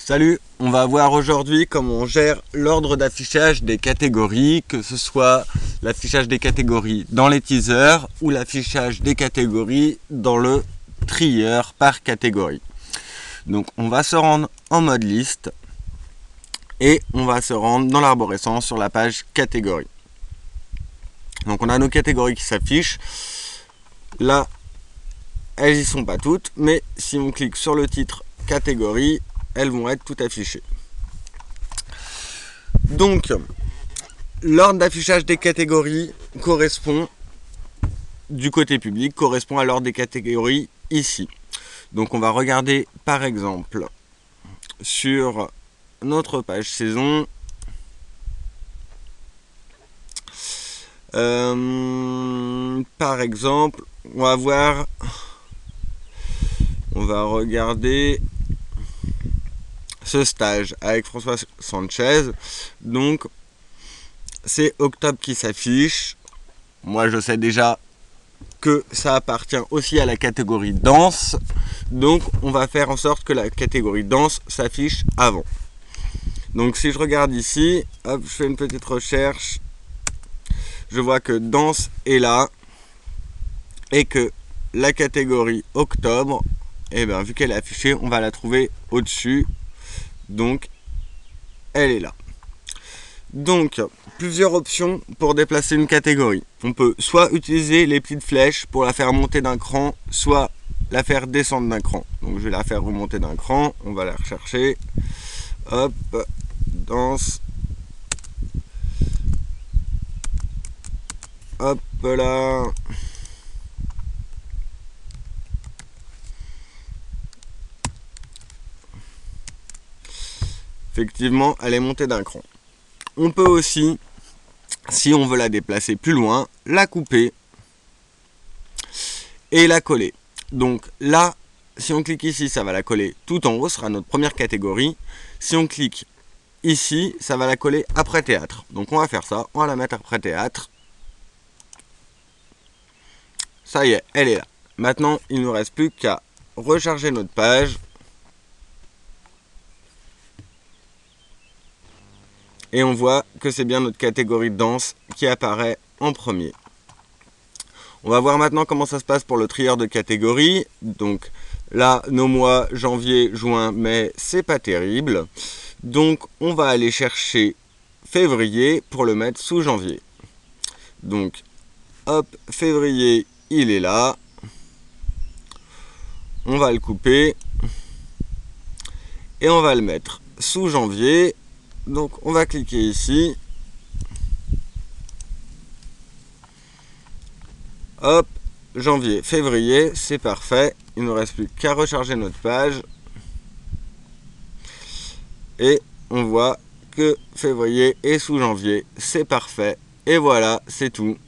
Salut, on va voir aujourd'hui comment on gère l'ordre d'affichage des catégories, que ce soit l'affichage des catégories dans les teasers ou l'affichage des catégories dans le trieur par catégorie. Donc on va se rendre en mode liste et on va se rendre dans l'arborescence sur la page catégorie. Donc on a nos catégories qui s'affichent. Là, elles y sont pas toutes, mais si on clique sur le titre catégorie, elles vont être toutes affichées. Donc, l'ordre d'affichage des catégories correspond, du côté public, correspond à l'ordre des catégories ici. Donc on va regarder par exemple sur notre page saison. Par exemple, on va regarder ce stage avec François Sanchez. Donc c'est octobre qui s'affiche. Moi je sais déjà que ça appartient aussi à la catégorie danse, donc on va faire en sorte que la catégorie danse s'affiche avant. Donc si je regarde ici, hop, je fais une petite recherche, je vois que danse est là et que la catégorie octobre, et bien vu qu'elle est affichée, on va la trouver au-dessus. Donc elle est là. Donc plusieurs options pour déplacer une catégorie. On peut soit utiliser les petites flèches pour la faire monter d'un cran, soit la faire descendre d'un cran. Donc je vais la faire remonter d'un cran, on va la rechercher. Hop, danse. Hop là. Effectivement, elle est montée d'un cran. On peut aussi, si on veut la déplacer plus loin, la couper et la coller. Donc là, si on clique ici, ça va la coller tout en haut, ce sera notre première catégorie. Si on clique ici, ça va la coller après théâtre. Donc on va faire ça, on va la mettre après théâtre. Ça y est, elle est là. Maintenant, il ne nous reste plus qu'à recharger notre page. Et on voit que c'est bien notre catégorie danse qui apparaît en premier. On va voir maintenant comment ça se passe pour le trieur de catégories. Donc là, nos mois, janvier, juin, mai, c'est pas terrible. Donc on va aller chercher février pour le mettre sous janvier. Donc hop, février, il est là. On va le couper. Et on va le mettre sous janvier. Donc on va cliquer ici. Hop, janvier, février, c'est parfait. Il ne nous reste plus qu'à recharger notre page. Et on voit que février est sous janvier, c'est parfait. Et voilà, c'est tout.